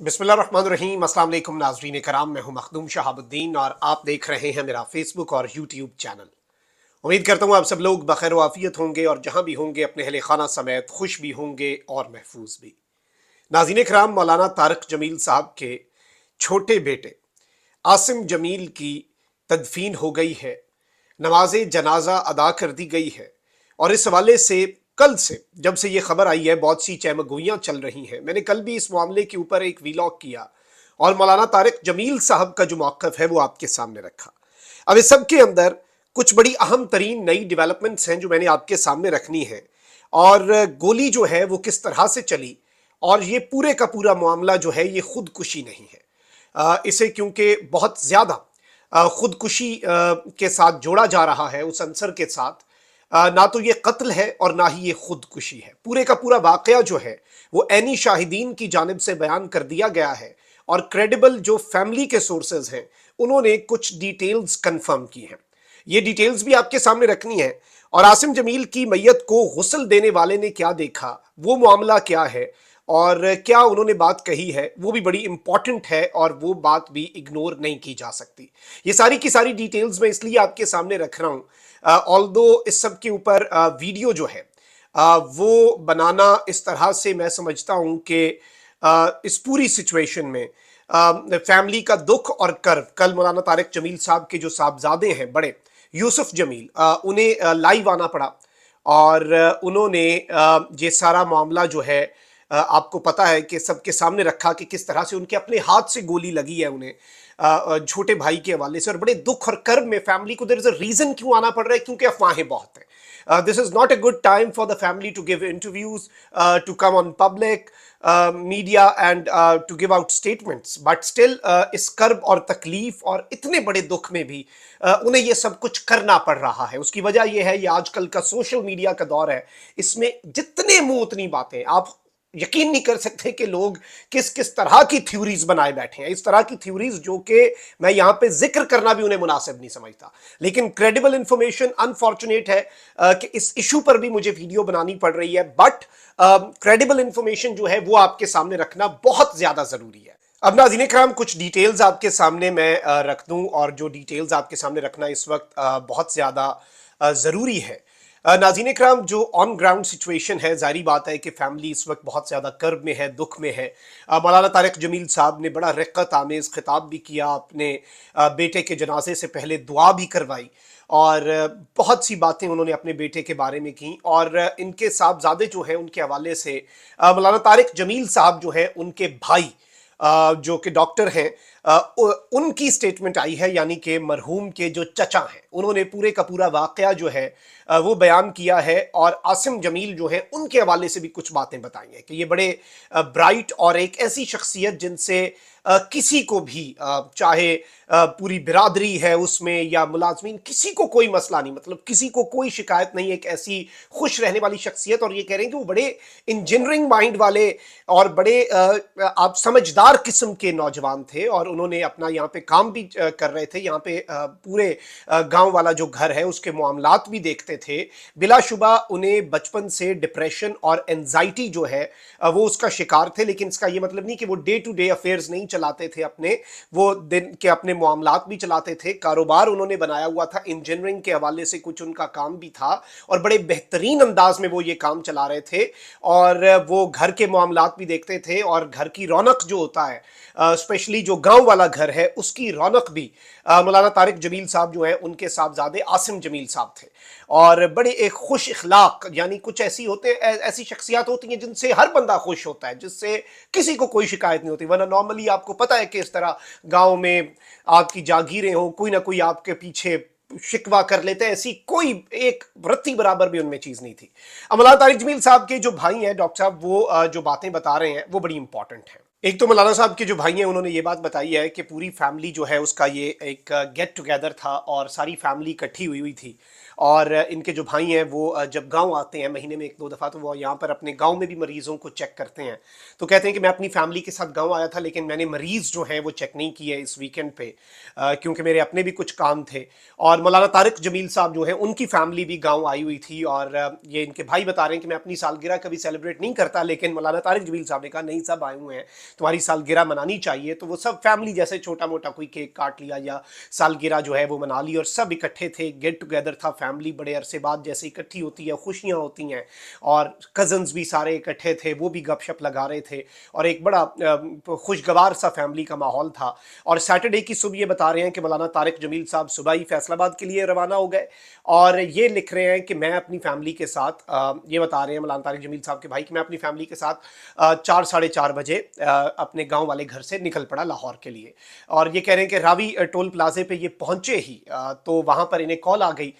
बिस्मिल्लाहिर्रहमानिर्रहीम। अस्सलाम वालेकुम नाज़रीन कराम, मैं हूं मखदूम शहाबुद्दीन और आप देख रहे हैं मेरा फेसबुक और यूट्यूब चैनल। उम्मीद करता हूं आप सब लोग बखैर व आफियत होंगे और जहां भी होंगे अपने अहले खाना समेत खुश भी होंगे और महफूज भी। नाज़रीन कराम, मौलाना तारिक जमील साहब के छोटे बेटे आसिम जमील की तदफीन हो गई है, नमाज जनाजा अदा कर दी गई है और इस हवाले से कल से जब से ये खबर आई है बहुत सी चहमगोइयाँ चल रही हैं। मैंने कल भी इस मामले के ऊपर एक वीलॉग किया और मौलाना तारिक जमील साहब का जो मौक़िफ़ है वो आपके सामने रखा। अब इस सब के अंदर कुछ बड़ी अहम तरीन नई डेवलपमेंट्स हैं जो मैंने आपके सामने रखनी है, और गोली जो है वो किस तरह से चली और ये पूरे का पूरा मामला जो है ये खुदकुशी नहीं है। इसे क्योंकि बहुत ज़्यादा खुदकुशी के साथ जोड़ा जा रहा है, उस अंसर के साथ ना तो ये कत्ल है और ना ही ये खुदकुशी है। पूरे का पूरा वाक़या जो है वो ऐनी शाहिदीन की जानिब से बयान कर दिया गया है और क्रेडिबल जो फैमिली के सोर्सेज हैं उन्होंने कुछ डिटेल्स कंफर्म की हैं। ये डिटेल्स भी आपके सामने रखनी है। और आसिम जमील की मैयत को गुस्ल देने वाले ने क्या देखा, वो मामला क्या है और क्या उन्होंने बात कही है, वो भी बड़ी इंपॉर्टेंट है और वो बात भी इग्नोर नहीं की जा सकती। ये सारी की सारी डिटेल्स मैं इसलिए आपके सामने रख रहा हूँ ऑल्दो इस सब के ऊपर वीडियो जो है वो बनाना इस तरह से मैं समझता हूँ कि इस पूरी सिचुएशन में फैमिली का दुख और कर्व, कल मौलाना तारिक जमील साहब के जो साहबजादे हैं बड़े यूसुफ जमील, उन्हें लाइव आना पड़ा और उन्होंने ये सारा मामला जो है आपको पता है कि सबके सामने रखा कि किस तरह से उनके अपने हाथ से गोली लगी है उन्हें छोटे भाई के हवाले से, और बड़े दुख और कर्ब में फैमिली को देयर इज अ रीजन क्यों आना पड़ रहा है, क्योंकि अफवाहें बहुत हैं। This is not a good time for the family to give interviews, to come on public media and to give out statements. But still, इस कर्ब और तकलीफ और इतने बड़े दुख में भी उन्हें ये सब कुछ करना पड़ रहा है। उसकी वजह यह है, ये आजकल का सोशल मीडिया का दौर है, इसमें जितने मुंह उतनी बातें। आप यकीन नहीं कर सकते कि लोग किस किस तरह की थ्योरीज बनाए बैठे हैं, इस तरह की थ्योरीज जो कि मैं यहां पे जिक्र करना भी उन्हें मुनासिब नहीं समझता। लेकिन क्रेडिबल इंफॉर्मेशन, अनफॉर्चुनेट है कि इस इशू पर भी मुझे वीडियो बनानी पड़ रही है, बट क्रेडिबल इंफॉर्मेशन जो है वो आपके सामने रखना बहुत ज्यादा जरूरी है। अब नाज़रीन कराम, कुछ डिटेल्स आपके सामने मैं रख दूं, और जो डिटेल्स आपके सामने रखना इस वक्त बहुत ज़्यादा ज़रूरी है। नाज़रीन कराम, जो ऑन ग्राउंड सिचुएशन है, जारी बात है कि फैमिली इस वक्त बहुत ज़्यादा कर्ब में है, दुख में है। मौलाना तारिक जमील साहब ने बड़ा रिक्कत आमेज़ खिताब भी किया, अपने बेटे के जनाजे से पहले दुआ भी करवाई और बहुत सी बातें उन्होंने अपने बेटे के बारे में की। और इनके साहबजादे जो हैं उनके हवाले से मौलाना तारिक जमील साहब जो हैं उनके भाई जो कि डॉक्टर हैं, उनकी स्टेटमेंट आई है, यानी कि मरहूम के जो चचा हैं उन्होंने पूरे का पूरा वाकया जो है वो बयान किया है। और आसिम जमील जो है उनके हवाले से भी कुछ बातें बताई हैं कि ये बड़े ब्राइट और एक ऐसी शख्सियत जिनसे किसी को भी चाहे पूरी बिरादरी है उसमें या मुलाजमीन, किसी को कोई मसला नहीं, मतलब किसी को कोई शिकायत नहीं, एक ऐसी खुश रहने वाली शख्सियत। और ये कह रहे हैं कि वो बड़े इंजीनियरिंग माइंड वाले और बड़े आप समझदार किस्म के नौजवान थे और उन्होंने अपना यहाँ पे काम भी कर रहे थे। यहाँ पे पूरे गांव वाला जो घर है उसके मामलात भी देखते थे। बिलाशुबा उन्हें बचपन से डिप्रेशन और एंजाइटी जो है वो उसका शिकार थे, लेकिन इसका ये मतलब नहीं कि वो डे टू डे अफेयर्स नहीं चलाते थे अपने, वो दिन के अपने मामलात भी चलाते थे। कारोबार उन्होंने बनाया हुआ था, इंजीनियरिंग के हवाले से कुछ उनका काम भी था और बड़े बेहतरीन अंदाज में वो ये काम चला रहे थे। और वो घर के मामलात भी देखते थे और घर की रौनक जो होता है, स्पेशली जो गांव वाला घर है, उसकी रौनक भी मौलाना तारिक जमील साहब जो है उनके साहबजादे आसिम जमील साहब थे। और बड़े एक खुश इखलाक, यानी कुछ ऐसी होते ऐसी शख्सियात होती हैं जिनसे हर बंदा खुश होता है, जिससे किसी को कोई शिकायत नहीं होती। वरना नॉर्मली आपको पता है कि इस तरह गांव में आपकी जागीरें हो, कोई ना कोई आपके पीछे शिकवा कर लेते हैं, ऐसी कोई एक रत्ती बराबर भी उनमें चीज नहीं थी। मौलाना तारिक जमील साहब के जो भाई हैं डॉक्टर साहब, वो जो बातें बता रहे हैं वो बड़ी इंपॉर्टेंट हैं। एक तो मौलाना साहब के जो भाई हैं उन्होंने ये बात बताई है कि पूरी फैमिली जो है उसका ये एक गेट टुगेदर था और सारी फैमिली इकट्ठी हुई थी اور ان کے جو بھائی ہیں وہ جب گاؤں آتے ہیں مہینے میں 1-2 دفعہ، تو وہ یہاں پر اپنے گاؤں میں بھی مریضوں کو چیک کرتے ہیں. تو کہتے ہیں کہ میں اپنی فیملی کے ساتھ گاؤں آیا تھا، لیکن میں نے مریض جو ہیں وہ چیک نہیں کیے اس ویکینڈ پہ، کیونکہ میرے اپنے بھی کچھ کام تھے. اور مولانا طارق جمیل صاحب جو ہیں ان کی فیملی بھی گاؤں آئی ہوئی تھی، اور یہ ان کے بھائی بتا رہے ہیں کہ میں اپنی سالگرہ کبھی سیلیبریٹ نہیں کرتا، لیکن مولانا طارق جمیل صاحب نے کہا نہیں، سب آئے ہوئے ہیں، تمہاری سالگرہ منانی چاہیے. تو وہ سب فیملی جیسے چھوٹا موٹا کوئی کیک کاٹ لیا یا سالگرہ جو ہے وہ منا لی، اور سب اکٹھے تھے، گیٹ ٹوگیدر تھا فیملی، بڑے عرصے بعد جیسے اکٹھی ہوتی ہے، خوشیاں ہوتی ہیں. اور کزنز بھی سارے اکٹھے تھے، وہ بھی گپ شپ لگا رہے تھے، اور ایک بڑا خوشگوار سا فیملی کا ماحول تھا. اور سیٹرڈے کی صبح یہ بتا رہے ہیں کہ مولانا طارق جمیل صاحب صبح ہی فیصل آباد کے لیے روانہ ہو گئے، اور یہ لکھ رہے ہیں کہ میں اپنی فیملی کے ساتھ، یہ بتا رہے ہیں مولانا طارق جمیل صاحب کے بھائی کہ میں اپنی فیملی کے ساتھ 4-4:30 بجے اپنے گاؤں والے گھر سے نکل پڑا لاہور کے لیے. اور یہ کہہ رہے ہیں کہ راوی ٹول پلازے پہ یہ پہنچے ہی تو وہاں پر انہیں کال آ گئی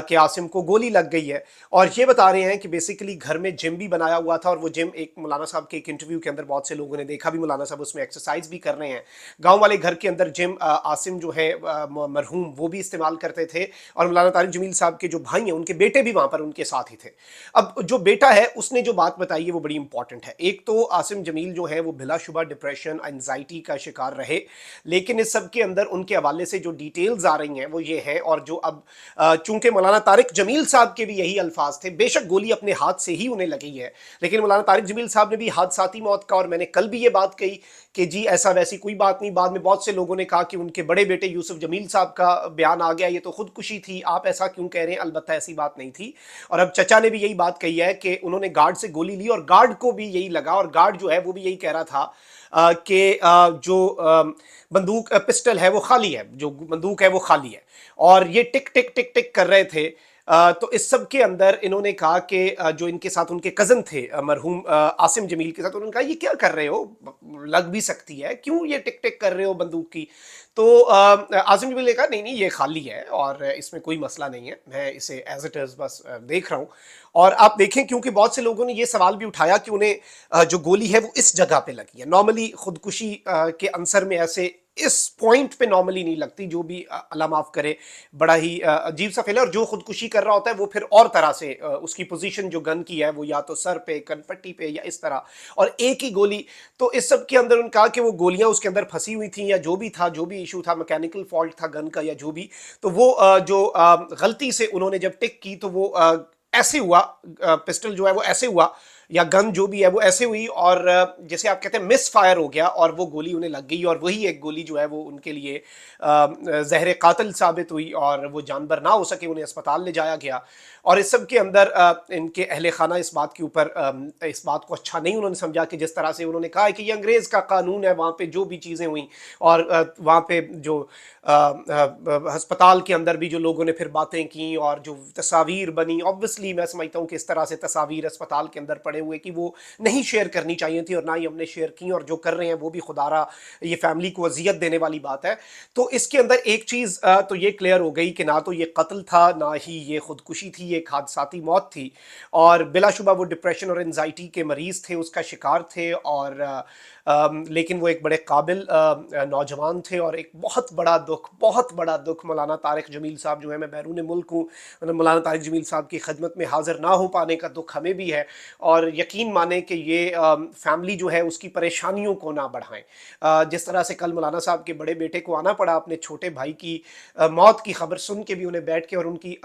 کہ عاصم کو گولی لگ گئی ہے. اور یہ بتا رہے ہیں کہ بیسیکلی گھر میں جم بھی بنایا ہوا تھا، اور وہ جم ایک مولانا صاحب کے ایک انٹرویو کے اندر بہت سے لوگوں نے دیکھا بھی، مولانا صاحب اس میں ایکسرسائز بھی کر رہے ہیں. گاؤں والے گھر کے اندر جم عاصم جو ہے مرحوم وہ بھی استعمال کرتے تھے، اور مولانا طارق جمیل صاحب کے جو بھائی ہیں ان کے بیٹے بھی وہاں پر ان کے ساتھ ہی تھے. اب جو بیٹا ہے اس نے جو بات بتائی ہے وہ بڑی امپورٹنٹ ہے. ایک تو عاصم جمیل جو ہے وہ بلا شبہ ڈپریشن، انزائٹی کا شکار رہے، لیکن اس سب کے اندر ان کے حوالے سے جو ڈیٹیلز آ رہی ہیں وہ یہ ہیں، اور جو اب چونکہ مولانا طارق جمیل صاحب کے بھی یہی الفاظ تھے، بے شک گولی اپنے ہاتھ سے ہی انہیں لگی ہے، لیکن مولانا طارق جمیل صاحب نے بھی حادثاتی موت کا، اور میں نے کل بھی یہ بات کہی کہ جی ایسا ویسی کوئی بات نہیں. بعد میں بہت سے لوگوں نے کہا کہ ان کے بڑے بیٹے یوسف جمیل صاحب کا بیان آ گیا، یہ تو خودکشی تھی، آپ ایسا کیوں کہہ رہے ہیں؟ البتہ ایسی بات نہیں تھی. اور اب چچا نے بھی یہی بات کہی ہے کہ انہوں نے گارڈ سے گولی لی اور گارڈ کو بھی یہی لگا، اور گارڈ جو ہے وہ بھی یہی کہہ رہا تھا کہ جو بندوق پسٹل ہے وہ خالی ہے، جو بندوق ہے وہ خالی ہے، اور یہ ٹک ٹک ٹک ٹک کر رہے تھے. تو اس سب کے اندر انہوں نے کہا کہ جو ان کے ساتھ ان کے کزن تھے مرحوم عاصم جمیل کے ساتھ، انہوں نے کہا یہ کیا کر رہے ہو، لگ بھی سکتی ہے، کیوں یہ ٹک ٹک کر رہے ہو بندوق کی؟ تو عاصم جمیل نے کہا نہیں نہیں یہ خالی ہے، اور اس میں کوئی مسئلہ نہیں ہے، میں اسے ایز اٹ از بس دیکھ رہا ہوں. اور آپ دیکھیں کیونکہ بہت سے لوگوں نے یہ سوال بھی اٹھایا کہ انہیں جو گولی ہے وہ اس جگہ پہ لگی ہے. نارملی خودکشی کے عنصر میں ایسے اس پوائنٹ پہ نارملی نہیں لگتی، جو بھی اللہ معاف کرے بڑا ہی عجیب سا فیل ہے. اور جو خودکشی کر رہا ہوتا ہے وہ پھر اور طرح سے اس کی پوزیشن جو گن کی ہے وہ یا تو سر پہ، کن پٹی پہ، یا اس طرح، اور ایک ہی گولی. تو اس سب کے اندر ان کہا کہ وہ گولیاں اس کے اندر پھنسی ہوئی تھیں، یا جو بھی تھا، جو بھی ایشو تھا، میکینیکل فالٹ تھا گن کا یا جو بھی، تو وہ جو غلطی سے انہوں نے جب ٹک کی تو وہ ایسے ہوا، پسٹل جو ہے وہ ایسے ہوا، یا گن جو بھی ہے وہ ایسے ہوئی، اور جیسے آپ کہتے ہیں مس فائر ہو گیا، اور وہ گولی انہیں لگ گئی، اور وہی ایک گولی جو ہے وہ ان کے لیے زہر قاتل ثابت ہوئی، اور وہ جانبر نہ ہو سکے، انہیں اسپتال لے جایا گیا. اور اس سب کے اندر ان کے اہل خانہ اس بات کے اوپر اس بات کو اچھا نہیں انہوں نے سمجھا کہ جس طرح سے انہوں نے کہا ہے کہ یہ انگریز کا قانون ہے، وہاں پہ جو بھی چیزیں ہوئیں، اور وہاں پہ جو ہسپتال کے اندر بھی جو لوگوں نے پھر باتیں کی اور جو تصاویر بنی، obviously میں سمجھتا ہوں کہ اس طرح سے تصاویر اسپتال کے اندر پڑے ہوئے کہ وہ نہیں شیئر کرنی چاہیے تھی، اور نہ ہی ہم نے شیئر کی، اور جو کر رہے ہیں وہ بھی خدا را یہ فیملی کو اذیت دینے والی بات ہے. تو اس کے اندر ایک چیز تو یہ کلیئر ہو گئی کہ نہ تو یہ قتل تھا، نہ ہی یہ خودکشی تھی، یہ ایک حادثاتی موت تھی، اور بلا شبہ وہ ڈپریشن اور انزائٹی کے مریض تھے، اس کا شکار تھے. اور لیکن وہ ایک بڑے قابل نوجوان تھے، اور ایک بہت بڑا دکھ مولانا طارق جمیل صاحب جو ہے، میں بیرون ملک ہوں، مولانا طارق جمیل صاحب کی خدمت میں حاضر نہ ہو پانے کا دکھ ہمیں بھی ہے، اور یقین مانیں کہ یہ فیملی جو ہے اس کی پریشانیوں کو نہ بڑھائیں. جس طرح سے کل مولانا صاحب کے بڑے بیٹے کو آنا پڑا اپنے چھوٹے بھائی کی موت کی خبر سن کے بھی، انہیں بیٹھ کے اور ان کی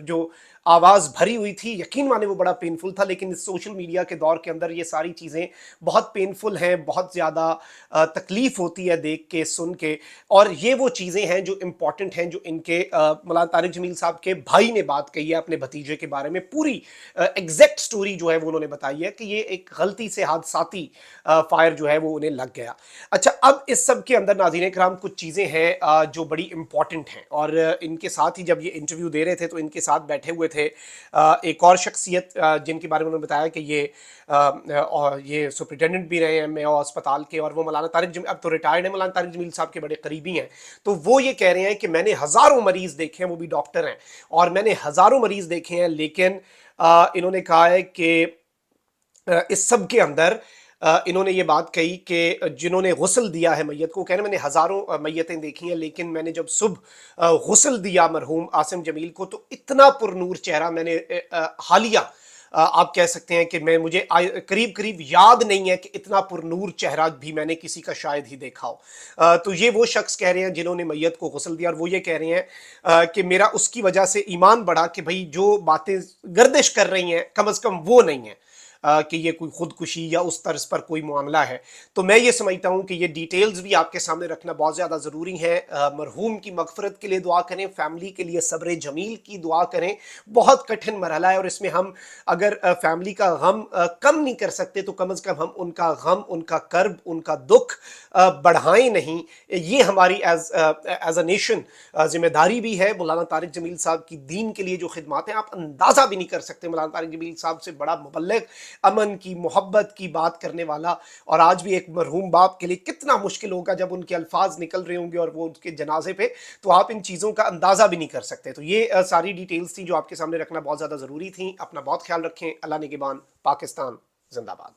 جو آواز بھری ہوئی تھی، یقین مانے وہ بڑا پینفل تھا. لیکن اس سوشل میڈیا کے دور کے اندر یہ ساری چیزیں بہت پینفل ہیں، بہت زیادہ تکلیف ہوتی ہے دیکھ کے، سن کے، اور یہ وہ چیزیں ہیں جو امپورٹنٹ ہیں، جو ان کے مولانا طارق جمیل صاحب کے بھائی نے بات کہی ہے اپنے بھتیجے کے بارے میں. پوری ایگزیکٹ سٹوری جو ہے وہ انہوں نے بتائی ہے کہ یہ ایک غلطی سے حادثاتی فائر جو ہے وہ انہیں لگ گیا. اچھا، اب اس سب کے اندر ناظرین کرام کچھ چیزیں ہیں جو بڑی امپورٹنٹ ہیں، اور ان کے ساتھ ہی جب یہ انٹرویو دے رہے تھے تو ان کے ساتھ بیٹھے ہوئے تھے ایک اور شخصیت جن کے بارے میں انہوں نے بتایا کہ یہ سپرنٹینڈنٹ بھی رہے ہیں میو ہسپتال کے، اور وہ مولانا طارق جمیل اب تو ریٹائرڈ ہیں، مولانا طارق جمیل صاحب کے بڑے قریبی ہیں. تو وہ یہ کہہ رہے ہیں کہ میں نے ہزاروں مریض دیکھے ہیں، وہ بھی ڈاکٹر ہیں، اور میں نے ہزاروں مریض دیکھے ہیں، لیکن انہوں نے کہا ہے کہ اس سب کے اندر इन्होंने ये बात कही कि जिन्होंने गुस्ल दिया है मैयत को, कह रहे मैंने हज़ारों मैयतें देखी हैं, लेकिन मैंने जब सुबह गुस्ल दिया मरहूम आसिम जमील को तो इतना पुरनूर चेहरा मैंने हालिया आप कह सकते हैं कि मुझे करीब करीब याद नहीं है कि इतना पुरनूर चेहरा भी मैंने किसी का शायद ही देखा हो। तो ये वो शख्स कह रहे हैं जिन्होंने मैयत को गुस्ल दिया, और वो ये कह रहे हैं कि मेरा उसकी वजह से ईमान बढ़ा कि भाई जो बातें गर्दिश कर रही हैं कम से कम वो नहीं है कि ये कोई खुदकुशी या उस तर्ज पर कोई मामला है। तो मैं ये समझता हूँ कि ये डिटेल्स भी आपके सामने रखना बहुत ज़्यादा ज़रूरी है। मरहूम की मगफरत के लिए दुआ करें, फैमिली के लिए सब्र जमील की दुआ करें। बहुत कठिन मरहला है और इसमें हम अगर फैमिली का गम कम नहीं कर सकते तो कम से कम हम उनका गम, उनका कर्ब, उनका दुख बढ़ाएं नहीं। ये हमारी एज अ नेशन जिम्मेदारी भी है। मौलाना तारिक जमील साहब की दीन के लिए जो खिदमात हैं आप अंदाज़ा भी नहीं कर सकते। मौलाना तारिक जमील साहब से बड़ा मुबल्लिग, अमन की, मोहब्बत की बात करने वाला, और आज भी एक मरहूम बाप के लिए कितना मुश्किल होगा जब उनके अल्फाज निकल रहे होंगे और वो उनके जनाजे पे, तो आप इन चीज़ों का अंदाज़ा भी नहीं कर सकते। तो ये सारी डिटेल्स थी जो आपके सामने रखना बहुत ज़्यादा ज़रूरी थी। अपना बहुत ख्याल रखें। अल्लाह निगहबान। पाकिस्तान जिंदाबाद।